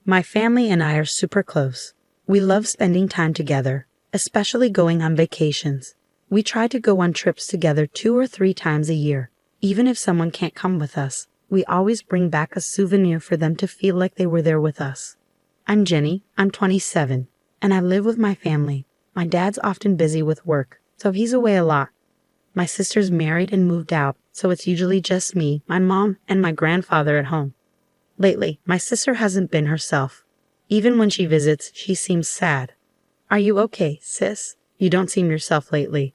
My family and I are super close. We love spending time together, especially going on vacations. We try to go on trips together 2 or 3 times a year. Even if someone can't come with us, we always bring back a souvenir for them to feel like they were there with us. I'm Jenny, I'm 27, and I live with my family. My dad's often busy with work, so he's away a lot. My sister's married and moved out, so it's usually just me, my mom, and my grandfather at home. Lately, my sister hasn't been herself. Even when she visits, she seems sad. Are you okay, sis? You don't seem yourself lately.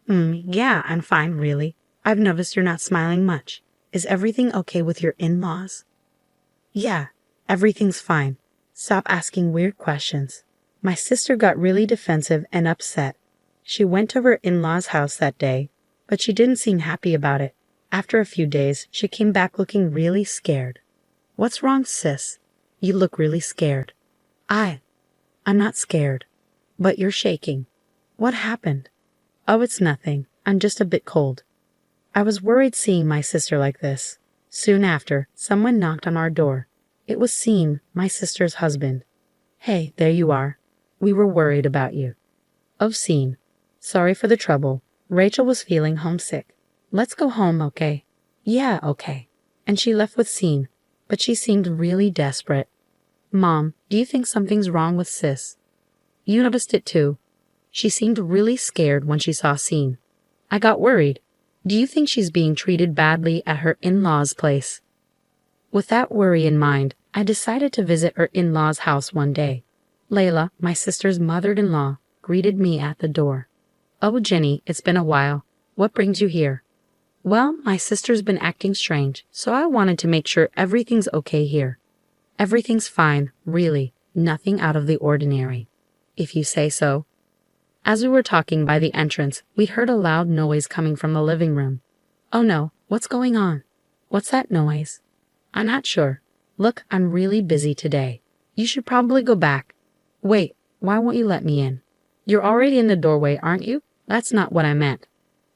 Yeah, I'm fine, really. I've noticed you're not smiling much. Is everything okay with your in-laws? Yeah, everything's fine. Stop asking weird questions. My sister got really defensive and upset. She went to her in-laws' house that day, but she didn't seem happy about it. After a few days, she came back looking really scared. What's wrong, sis? You look really scared. I'm not scared, but you're shaking. What happened? Oh, it's nothing. I'm just a bit cold. I was worried seeing my sister like this. Soon after, someone knocked on our door. It was Sean, my sister's husband. Hey, there you are. We were worried about you. Oh, Sean. Sorry for the trouble. Rachel was feeling homesick. Let's go home, okay? Yeah, okay. And she left with Sean, but she seemed really desperate. Mom, do you think something's wrong with sis? You noticed it too. She seemed really scared when she saw Sean. I got worried. Do you think she's being treated badly at her in-laws' place? With that worry in mind, I decided to visit her in-laws' house one day. Layla, my sister's mother-in-law, greeted me at the door. Oh, Jenny, it's been a while. What brings you here? Well, my sister's been acting strange, so I wanted to make sure everything's okay here. Everything's fine, really. Nothing out of the ordinary. If you say so. As we were talking by the entrance, we heard a loud noise coming from the living room. Oh no, what's going on? What's that noise? I'm not sure. Look, I'm really busy today. You should probably go back. Wait, why won't you let me in? You're already in the doorway, aren't you? That's not what I meant.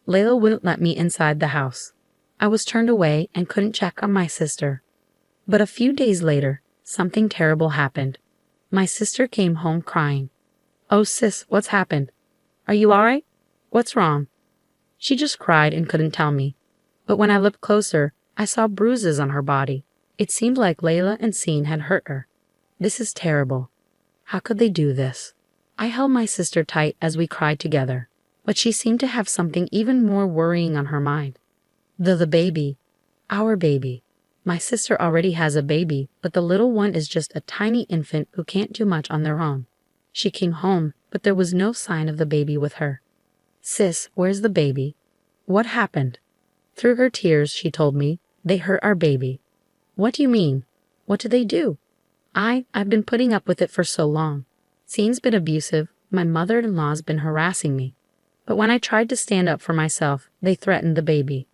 Layla wouldn't let me inside the house. I was turned away and couldn't check on my sister. But a few days later, something terrible happened. My sister came home crying. Oh, sis, what's happened? Are you all right? What's wrong? She just cried and couldn't tell me. But when I looked closer, I saw bruises on her body. It seemed like Layla and Sean had hurt her. This is terrible. How could they do this? I held my sister tight as we cried together, but she seemed to have something even more worrying on her mind. The baby. Our baby. My sister already has a baby, but the little one is just a tiny infant who can't do much on their own. She came home, but there was no sign of the baby with her. Sis, where's the baby? What happened? Through her tears, she told me, they hurt our baby. What do you mean? What did they do? I've been putting up with it for so long. Sean's been abusive, my mother-in-law's been harassing me. But when I tried to stand up for myself, they threatened the baby.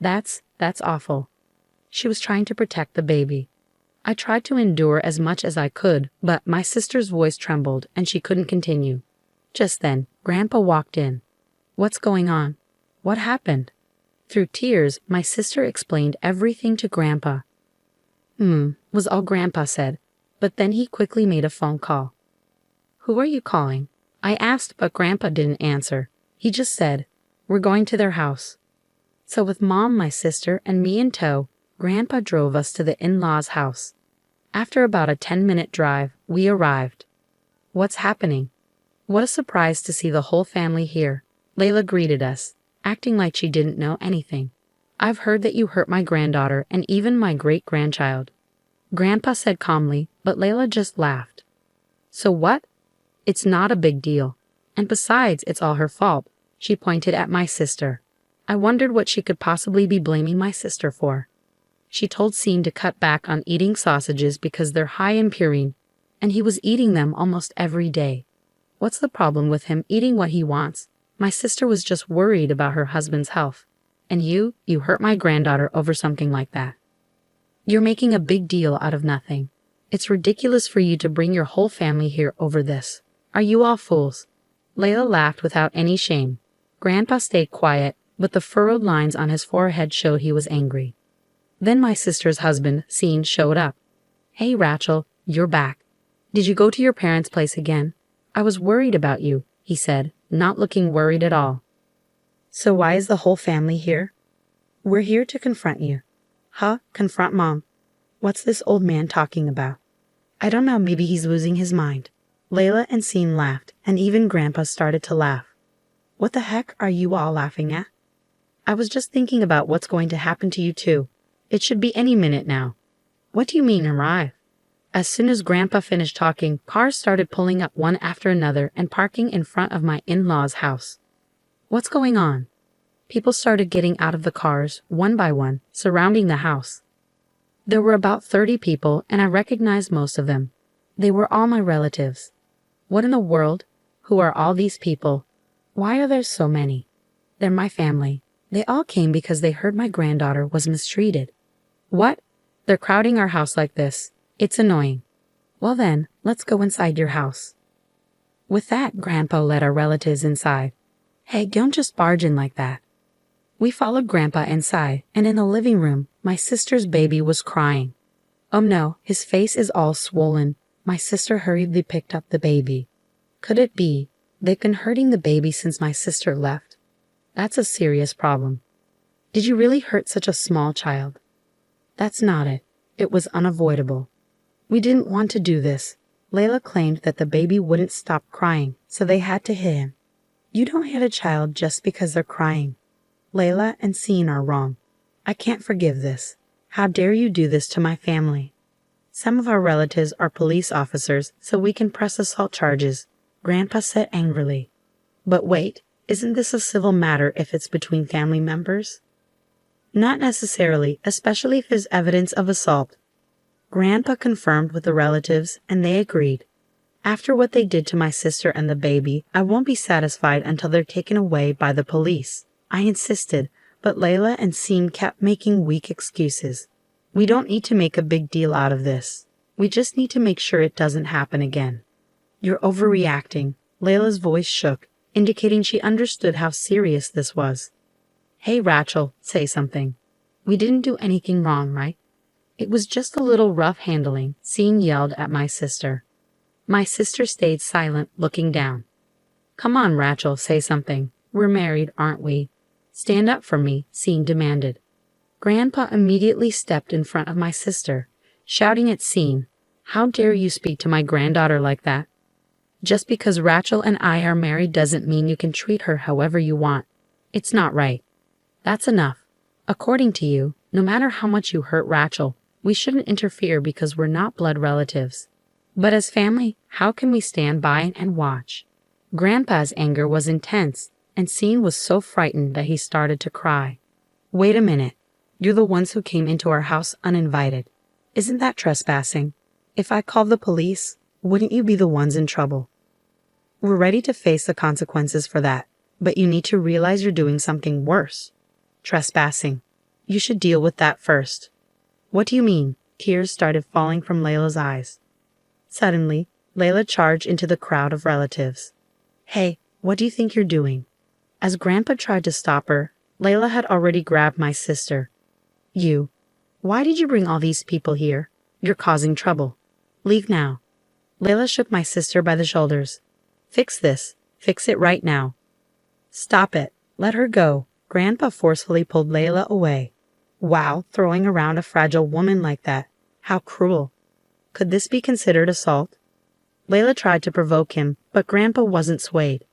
That's awful. She was trying to protect the baby. I tried to endure as much as I could, but my sister's voice trembled and she couldn't continue. Just then, Grandpa walked in. What's going on? What happened? Through tears, my sister explained everything to Grandpa. Was all Grandpa said, but then he quickly made a phone call. Who are you calling? I asked, but Grandpa didn't answer. He just said, we're going to their house. So with Mom, my sister, and me in tow, Grandpa drove us to the in-laws' house. After about a 10-minute drive, we arrived. What's happening? What a surprise to see the whole family here. Layla greeted us, acting like she didn't know anything. I've heard that you hurt my granddaughter and even my great-grandchild. Grandpa said calmly, but Layla just laughed. So what? It's not a big deal. And besides, it's all her fault. She pointed at my sister. I wondered what she could possibly be blaming my sister for. She told Sean to cut back on eating sausages because they're high in purine, and he was eating them almost every day. What's the problem with him eating what he wants? My sister was just worried about her husband's health. And you hurt my granddaughter over something like that. You're making a big deal out of nothing. It's ridiculous for you to bring your whole family here over this. Are you all fools? Layla laughed without any shame. Grandpa stayed quiet, but the furrowed lines on his forehead showed he was angry. Then my sister's husband, Sean, showed up. Hey, Rachel, you're back. Did you go to your parents' place again? I was worried about you, he said, not looking worried at all. So why is the whole family here? We're here to confront you. Huh? Confront Mom? What's this old man talking about? I don't know, maybe he's losing his mind. Layla and Sean laughed, and even Grandpa started to laugh. What the heck are you all laughing at? I was just thinking about what's going to happen to you too. It should be any minute now. What do you mean arrive? As soon as Grandpa finished talking, cars started pulling up one after another and parking in front of my in-laws' house. What's going on? People started getting out of the cars, one by one, surrounding the house. There were about 30 people, and I recognized most of them. They were all my relatives. What in the world? Who are all these people? Why are there so many? They're my family. They all came because they heard my granddaughter was mistreated. What? They're crowding our house like this. It's annoying. Well then, let's go inside your house. With that, Grandpa led our relatives inside. Hey, don't just barge in like that. We followed Grandpa inside, and in the living room, my sister's baby was crying. Oh no, his face is all swollen. My sister hurriedly picked up the baby. Could it be? They've been hurting the baby since my sister left. That's a serious problem. Did you really hurt such a small child? That's not it. It was unavoidable. We didn't want to do this. Layla claimed that the baby wouldn't stop crying, so they had to hit him. You don't hit a child just because they're crying. Layla and Sean are wrong. I can't forgive this. How dare you do this to my family? Some of our relatives are police officers, so we can press assault charges, Grandpa said angrily. But wait, isn't this a civil matter if it's between family members? Not necessarily, especially if there's evidence of assault. Grandpa confirmed with the relatives, and they agreed. After what they did to my sister and the baby, I won't be satisfied until they're taken away by the police. I insisted, but Layla and Sean kept making weak excuses. We don't need to make a big deal out of this. We just need to make sure it doesn't happen again. You're overreacting. Layla's voice shook, indicating she understood how serious this was. Hey, Rachel, say something. We didn't do anything wrong, right? It was just a little rough handling, Sean yelled at my sister. My sister stayed silent, looking down. Come on, Rachel, say something. We're married, aren't we? Stand up for me, Sean demanded. Grandpa immediately stepped in front of my sister, shouting at Sean, How dare you speak to my granddaughter like that? Just because Rachel and I are married doesn't mean you can treat her however you want. It's not right. That's enough. According to you, no matter how much you hurt Rachel, we shouldn't interfere because we're not blood relatives. But as family, how can we stand by and watch? Grandpa's anger was intense, and Sean was so frightened that he started to cry. Wait a minute. You're the ones who came into our house uninvited. Isn't that trespassing? If I called the police, wouldn't you be the ones in trouble? We're ready to face the consequences for that, but you need to realize you're doing something worse. Trespassing. You should deal with that first. What do you mean? Tears started falling from Layla's eyes. Suddenly, Layla charged into the crowd of relatives. Hey, what do you think you're doing? As Grandpa tried to stop her, Layla had already grabbed my sister. You. Why did you bring all these people here? You're causing trouble. Leave now. Layla shook my sister by the shoulders. Fix this. Fix it right now. Stop it. Let her go. Grandpa forcefully pulled Layla away. Wow, throwing around a fragile woman like that. How cruel. Could this be considered assault? Layla tried to provoke him, but Grandpa wasn't swayed.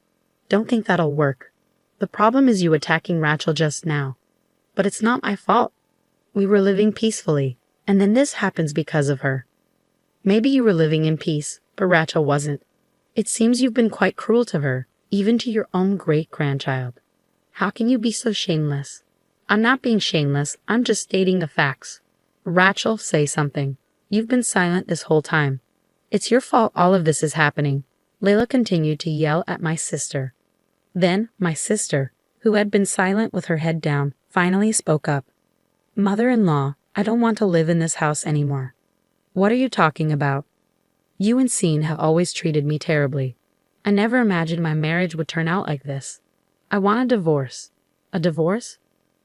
Don't think that'll work. The problem is you attacking Rachel just now. But it's not my fault. We were living peacefully, and then this happens because of her. Maybe you were living in peace, but Rachel wasn't. It seems you've been quite cruel to her, even to your own great-grandchild. How can you be so shameless? I'm not being shameless, I'm just stating the facts. Rachel, say something. You've been silent this whole time. It's your fault all of this is happening. Layla continued to yell at my sister. Then, my sister, who had been silent with her head down, finally spoke up. Mother-in-law, I don't want to live in this house anymore. What are you talking about? You and Sean have always treated me terribly. I never imagined my marriage would turn out like this. I want a divorce. A divorce?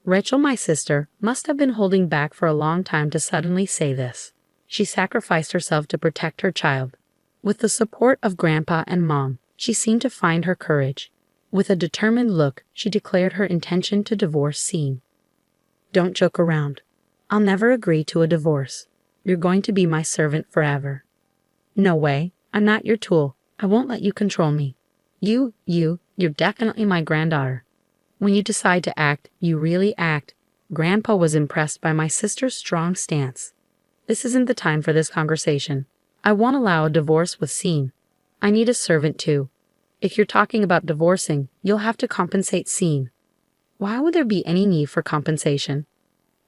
Rachel, my sister, must have been holding back for a long time to suddenly say this. She sacrificed herself to protect her child. With the support of Grandpa and Mom, she seemed to find her courage. With a determined look, she declared her intention to divorce Scene. Don't joke around. I'll never agree to a divorce. You're going to be my servant forever. No way. I'm not your tool. I won't let you control me. You're definitely my granddaughter. When you decide to act, you really act. Grandpa was impressed by my sister's strong stance. This isn't the time for this conversation. I won't allow a divorce with Scene. I need a servant too. If you're talking about divorcing, you'll have to compensate Scene. Why would there be any need for compensation?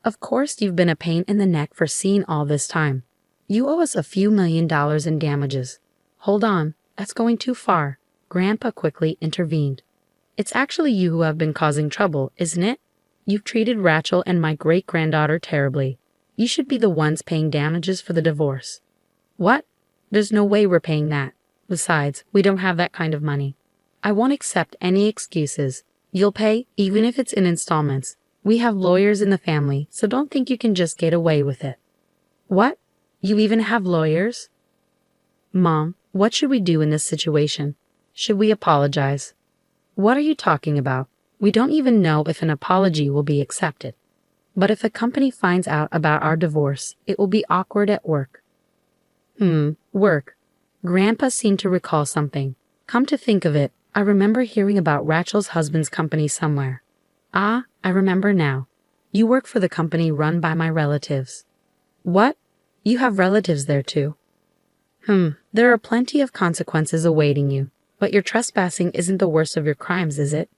Of course you've been a pain in the neck for Scene all this time. You owe us a few $1,000,000 in damages. Hold on, that's going too far. Grandpa quickly intervened. It's actually you who have been causing trouble, isn't it? You've treated Rachel and my great-granddaughter terribly. You should be the ones paying damages for the divorce. What? There's no way we're paying that. Besides, we don't have that kind of money. I won't accept any excuses. You'll pay, even if it's in installments. We have lawyers in the family, so don't think you can just get away with it. What? You even have lawyers? Mom, what should we do in this situation? Should we apologize? What are you talking about? We don't even know if an apology will be accepted. But if a company finds out about our divorce, it will be awkward at work. Work. Grandpa seemed to recall something. Come to think of it, I remember hearing about Rachel's husband's company somewhere. Ah, I remember now. You work for the company run by my relatives. What? You have relatives there too? There are plenty of consequences awaiting you, but your trespassing isn't the worst of your crimes, is it?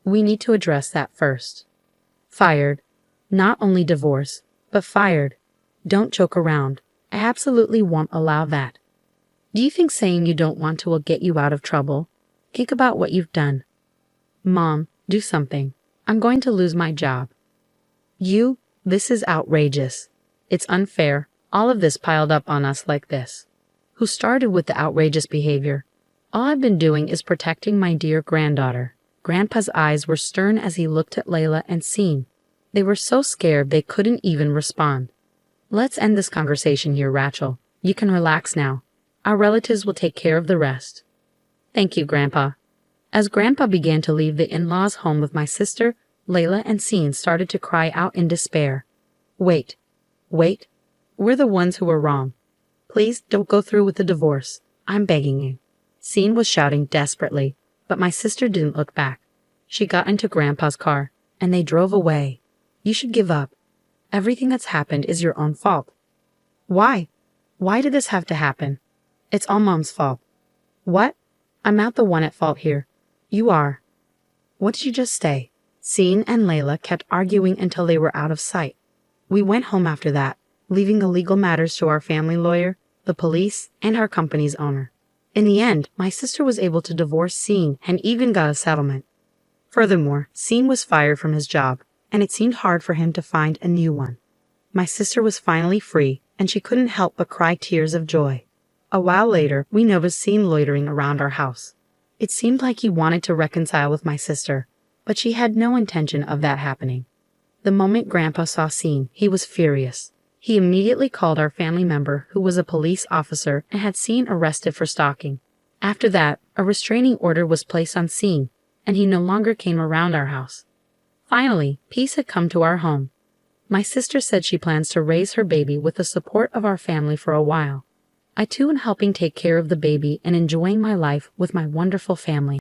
We need to address that first. Fired. Not only divorce, but fired. Don't joke around. I absolutely won't allow that. Do you think saying you don't want to will get you out of trouble? Think about what you've done. Mom, do something. I'm going to lose my job. This is outrageous. It's unfair, all of this piled up on us like this. Who started with the outrageous behavior? All I've been doing is protecting my dear granddaughter. Grandpa's eyes were stern as he looked at Layla and Scene. They were so scared they couldn't even respond. Let's end this conversation here, Rachel. You can relax now. Our relatives will take care of the rest. Thank you, Grandpa. As Grandpa began to leave the in-laws' home with my sister, Layla and Scene started to cry out in despair. Wait. We're the ones who were wrong. Please don't go through with the divorce. I'm begging you. Scene was shouting desperately, but my sister didn't look back. She got into Grandpa's car, and they drove away. You should give up. Everything that's happened is your own fault. Why? Why did this have to happen? It's all Mom's fault. What? I'm not the one at fault here. You are. What did you just say? Scene and Layla kept arguing until they were out of sight. We went home after that, leaving the legal matters to our family lawyer, the police, and our company's owner. In the end, my sister was able to divorce Scene and even got a settlement. Furthermore, Scene was fired from his job, and it seemed hard for him to find a new one. My sister was finally free, and she couldn't help but cry tears of joy. A while later, we noticed Scene loitering around our house. It seemed like he wanted to reconcile with my sister, but she had no intention of that happening. The moment Grandpa saw Scene, he was furious. He immediately called our family member, who was a police officer and had Scene arrested for stalking. After that, a restraining order was placed on Scene, and he no longer came around our house. Finally, peace had come to our home. My sister said she plans to raise her baby with the support of our family for a while. I too am helping take care of the baby and enjoying my life with my wonderful family.